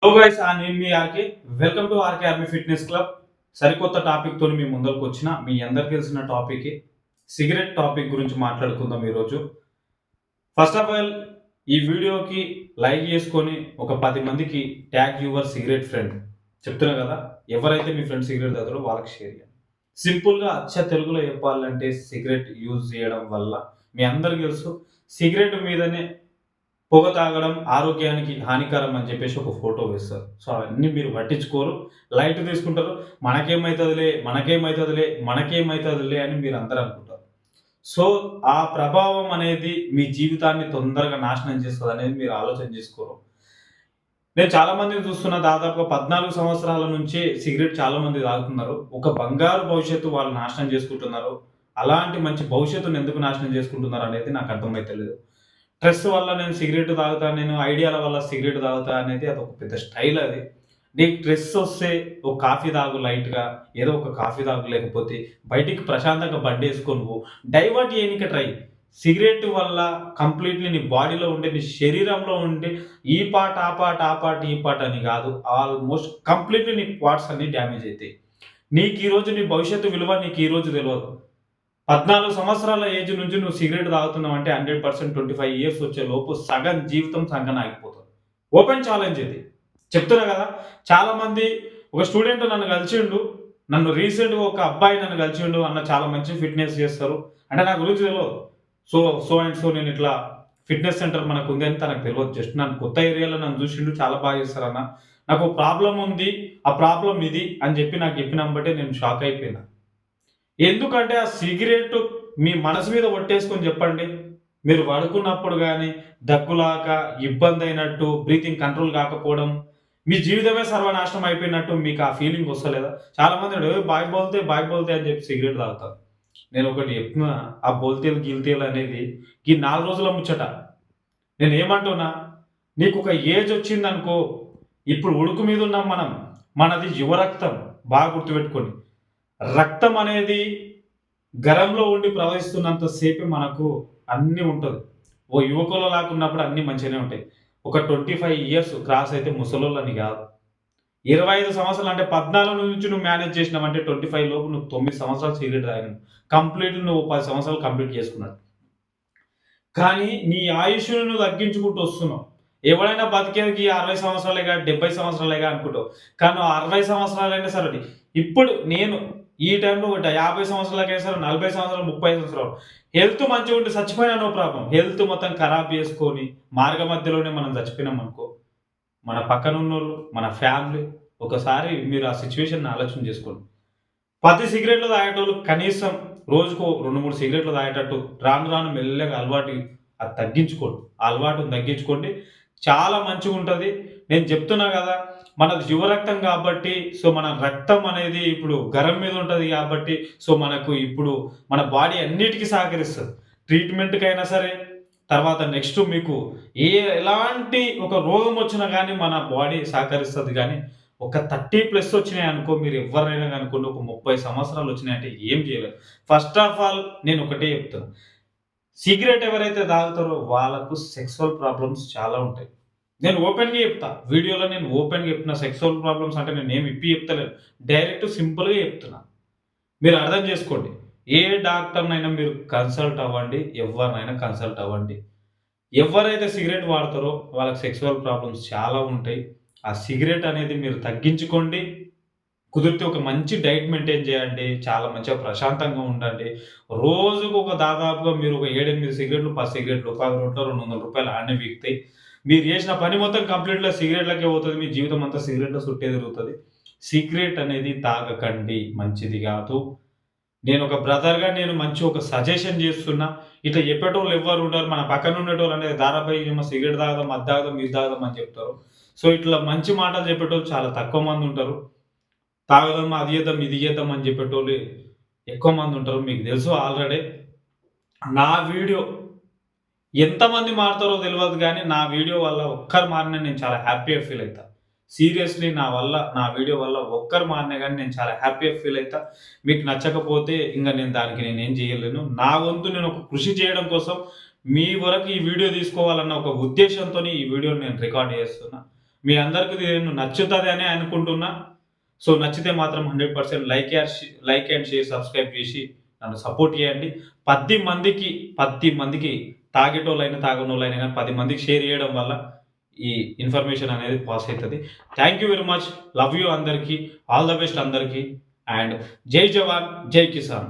Hello guys, నేను మీ RK. Welcome to RK army fitness club. సరికొత్త టాపిక్ తోని మీ ముందరకు వచ్చిన మీ అందరికి తెలిసిన టాపిక్ సిగరెట్ టాపిక్ గురించి మాట్లాడుకుందాం ఈరోజు. ఫస్ట్ ఆఫ్ ఆల్ ఈ వీడియోకి లైక్ చేసుకొని ఒక 10 మందికి ట్యాగ్ యువర్ సిగరెట్ ఫ్రెండ్ చెప్తున్నా కదా. ఎవరైతే మీ ఫ్రెండ్ సిగరెట్ తాగుతారో వాళ్ళకి షేర్ చేయండి. సింపుల్గా అచ్చ తెలుగులో చెప్పాలంటే సిగరెట్ యూజ్ చేయడం వల్ల మీ అందరికీ తెలుసు సిగరెట్ మీదనే పొగ తాగడం ఆరోగ్యానికి హానికరం అని చెప్పేసి ఒక ఫోటో వేస్తారు. సో అవన్నీ మీరు పట్టించుకోరు. లైట్ తీసుకుంటారు. మనకేమైతదిలే, మనకేమైతదిలే, మనకేమైతదిలే అని మీరందరూ అనుకుంటారు. సో ఆ ప్రభావం అనేది మీ జీవితాన్ని తొందరగా నాశనం చేస్తదనేది మీరు ఆలోచన చేసుకోరు. నేను చాలా మందిని చూస్తున్నా, దాదాపుగా 14 సంవత్సరాల నుంచే సిగరెట్ చాలా మంది తాగుతున్నారు. ఒక బంగారు భవిష్యత్తు వాళ్ళు నాశనం చేసుకుంటున్నారు. అలాంటి మంచి భవిష్యత్తుని ఎందుకు నాశనం చేసుకుంటున్నారనేది నాకు అర్థమైతలేదు. స్ట్రెస్ వల్ల నేను సిగరెట్ తాగుతా, నేను ఐడియాల వల్ల సిగరెట్ తాగుతా అనేది అదొక పెద్ద స్టైల్ అది. నీకు స్ట్రెస్ వస్తే ఒక కాఫీ తాగు లైట్‌గా. ఏదో ఒక కాఫీ తాగు, లేకపోతే బయటికి ప్రశాంతంగా బండేసుకొని పో. డైవర్ట్ చేయనీకి ట్రై. సిగరెట్ వల్ల కంప్లీట్‌లీ నీ బాడీలో ఉండే, నీ శరీరంలో ఉండే ఈ పార్ట్, ఆ పార్ట్, ఆ పార్ట్, ఈ పార్ట్ అని కాదు. ఆల్‌మోస్ట్ కంప్లీట్‌లీ నీ పార్ట్స్ అన్నీ డ్యామేజ్ అయితాయి. నీకు ఈరోజు నీ భవిష్యత్తు విలువ నీకు ఈరోజు తెలవదు. 14 సంవత్సరాల ఏజ్ నుంచి నువ్వు సిగరెట్ తాగుతున్నావంటే 100% 25 ఇయర్స్ వచ్చేలోపు సగం జీవితం సంకన ఆగిపోతది. ఓపెన్ ఛాలెంజ్ ఇది. చెప్తున్నా గదా! చాలామంది, ఒక స్టూడెంట్ నన్ను కలిసిండు. నన్ను రీసెంట్‌గా ఒక అబ్బాయి నన్ను కలిసిండు. "అన్న చాలా మంచి ఫిట్‌నెస్ చేస్తారు." అంటే నా గురించి తెలవదు. సో, సో అండ్ సో నేను ఇట్లా ఫిట్‌నెస్ సెంటర్ మనకుంది అని తనకు తెలవదు. జస్ట్ నన్ను కొత్త ఏరియాలో నన్ను చూసిండు. "చాలా బాగా చేస్తారన్న. నాకు ప్రాబ్లమ్ ఉంది. ఆ ప్రాబ్లమ్ ఇది" అని చెప్పి నాకు చెప్పినంబటే నేను షాక్ అయిపోయినా. ఎందుకంటే ఆ సిగరెట్ మీ మనసు మీద ఒట్టేసుకొని చెప్పండి. మీరు పడుకున్నప్పుడు గాని, దగ్గులాక, ఇబ్బందయినట్టు, బ్రీతింగ్ కంట్రోల్ కాకపోవడం, మీ జీవితమే సర్వనాశనం అయిపోయినట్టు మీకు ఆ ఫీలింగ్ వస్తలేదా? చాలామంది "ఏయ్! బాయ్ బోల్తే, బాయ్ బోల్తే" అని చెప్పి సిగరెట్ తాగుతారు. నేనొకటి చెప్తున్నా, ఆ బోల్తేలు, గిల్తేలు అనేది ఈ 4 రోజుల ముచ్చట. నేనేమంటున్నా, నీకొక ఏజొచ్చిందనుకో, ఇప్పుడు ఉడుకు మీదున్నాం మనం. మనది యువ రక్తం. బాగా గుర్తుపెట్టుకోండి. రక్తం అనేది గరంలో ఉండి ప్రవహిస్తున్నంత సేపే మనకు అన్నీ ఉంటది. ఓ యువకులలాగా ఉన్నప్పుడు అన్నీ మంచిగానే ఉంటాయి. ఒక 25 ఇయర్స్ క్రాస్ అయితే ముసలోళ్ళని గాదు. 25 సంవత్సరాలు అంటే 14 నుంచి నువ్వు మేనేజ్ చేసినావంటే 25 లోపు నువ్వు 9 సంవత్సరాలు సిగరెట్ తాగినవు. కంప్లీట్‌లీ నువ్వు 10 సంవత్సరాలు కంప్లీట్ చేసుకున్నట్టు. కానీ నీ ఆయుష్‌ని నువ్వు తగ్గించుకుంటూ వస్తున్నావు. ఎవడైనా బతికేది 60 సంవత్సరాలేగా, 70 సంవత్సరాలేగా అనుకుంటావు. కానీ నువ్వు 60 సంవత్సరాలైనా సరే, ఇప్పుడు నేను ఈ టైంలో 50 సంవత్సరాలకైనా సరే, 40 సంవత్సరాలు, 30 సంవత్సరాలు హెల్త్ మంచిగుండి సచ్చిపోయినా నో ప్రాబ్లమ్. హెల్త్ మొత్తం ఖరాబ్ చేసుకొని, మార్గ మధ్యలోనే మనం చచ్చిపోయినామనుకో, మన పక్కనున్నోళ్ళు, మన ఫ్యామిలీ, ఒకసారి మీరు ఆ సిట్యుయేషన్‌ని ఆలోచన చేసుకోండి. 10 సిగరెట్లు తాగేటోళ్ళు కనీసం రోజుకో 2, 3 సిగరెట్లు తాగేటట్టు రాను రాను మెల్లగా అలవాటు అది తగ్గించుకోండి. ఆ అలవాటుని తగ్గించుకోండి. చాలా మంచిగుంటది. నేను చెప్తున్నా గదా! మనది యువ రక్తం గాబట్టి, సో, మన రక్తం అనేది ఇప్పుడు గరం మీద ఉంటది గాబట్టి, సో, మనకు ఇప్పుడు మన బాడీ అన్నిటికి సహకరిస్తది. ట్రీట్‌మెంట్‌కైనా సరే, తర్వాత నెక్స్ట్ మీకు ఎలాంటి ఒక రోగం వచ్చినా గానీ మన బాడీ సహకరిస్తది గానీ, ఒక 30 ప్లస్ వచ్చినాయనుకో, మీరు ఎవ్వరైనా గనుకోండి, ఒక 30 సంవత్సరాలు వచ్చినాయంటే ఏం చేయలేరు. ఫస్ట్ ఆఫ్ ఆల్ నేను ఒకటే చెప్తున్నా. సిగరెట్ ఎవరైతే తాగుతారో వాళ్ళకు సెక్సువల్ ప్రాబ్లమ్స్ చాలా ఉంటాయి. నేను ఓపెన్‌గా చెప్తా. వీడియోలో నేను ఓపెన్‌గా చెప్తున్నా. సెక్సువల్ ప్రాబ్లమ్స్ అంటే నేనేమి ఇప్పి చెప్తలేను. డైరెక్ట్ సింపుల్‌గా చెప్తున్నా. మీరు అర్థం చేసుకోండి. ఏ డాక్టర్‌నైనా మీరు కన్సల్ట్ అవ్వండి. ఎవ్వరినైనా కన్సల్ట్ అవ్వండి. ఎవరైతే సిగరెట్ వాడతారో వాళ్ళకి సెక్సువల్ ప్రాబ్లమ్స్ చాలా ఉంటాయి. ఆ సిగరెట్ అనేది మీరు తగ్గించుకోండి. కుదిరితే ఒక మంచి డైట్ మెయింటైన్ చేయండి. చాలా మంచిగా ప్రశాంతంగా ఉండండి. రోజుకు ఒక దాదాపుగా మీరు ఒక 7, 8 సిగరెట్లు, 10 సిగరెట్లు, రూ. 10 రూ. 200 ఆడనే పీకుతాయి. మీరు చేసిన పని మొత్తం కంప్లీట్‌గా సిగరెట్‌లకే పోతది. మీ జీవితం అంతా సిగరెట్‌ల చుట్టే తిరుగుతది. సిగరెట్ అనేది తాగకండి. మంచిది గాదు. నేనొక బ్రదర్‌గా నేను మంచి ఒక సజెషన్ చేస్తున్నా. ఇట్లా చెప్పేటోళ్ళు ఎవ్వరు ఉండరు. మన పక్కన ఉండేటోళ్ళు అనేది ధారావాహికమా సిగరెట్ తాగుదాం, అది తాగుదాం, ఇది తాగుదాం అని చెప్తారు. సో, ఇట్లా మంచి మాటలు చెప్పేటోళ్ళు చాలా తక్కువ మంది ఉంటారు. తాగుదాం, అది చేద్దాం, ఇది చేద్దాం అని చెప్పేటోళ్ళు ఎక్కువ మంది ఉంటారు. మీకు తెలుసు ఆల్రెడీ. నా వీడియో ఎంతమంది మారుతారో తెలవదు గానీ, నా వీడియో వల్ల ఒక్కరు మారినా నేను చాలా హ్యాపీగా ఫీల్ అయితా. సీరియస్‌లీ నా వీడియో వల్ల ఒక్కరు మారినా గానీ నేను చాలా హ్యాపీగా ఫీల్ అయితా. మీకు నచ్చకపోతే ఇంగ దానికి నేనేం చేయలేను. నా వంతు నేను ఒక కృషి చేయడం కోసం మీ వరకు ఈ వీడియో తీసుకోవాలన్న ఒక ఉద్దేశ్యంతోని ఈ వీడియోని నేను రికార్డ్ చేస్తున్నా. మీ అందరికి నేను నచ్చుతుంది అని అనుకుంటున్నా. సో నచ్చితే మాత్రం 100% లైక్ అండ్ షేర్ సబ్స్క్రైబ్ చేసి నన్ను సపోర్ట్ చేయండి. 10 మందికి తాగేటోళ్ళైనా తాగనోళ్ళైనా కానీ 10 మందికి షేర్ చేయడం వల్ల ఈ ఇన్ఫర్మేషన్ అనేది పాస్ అవుతుంది. Thank you very much. Love you అందరికీ. ఆల్ ద బెస్ట్ అందరికీ. అండ్ జై జవాన్ జై కిసాన్.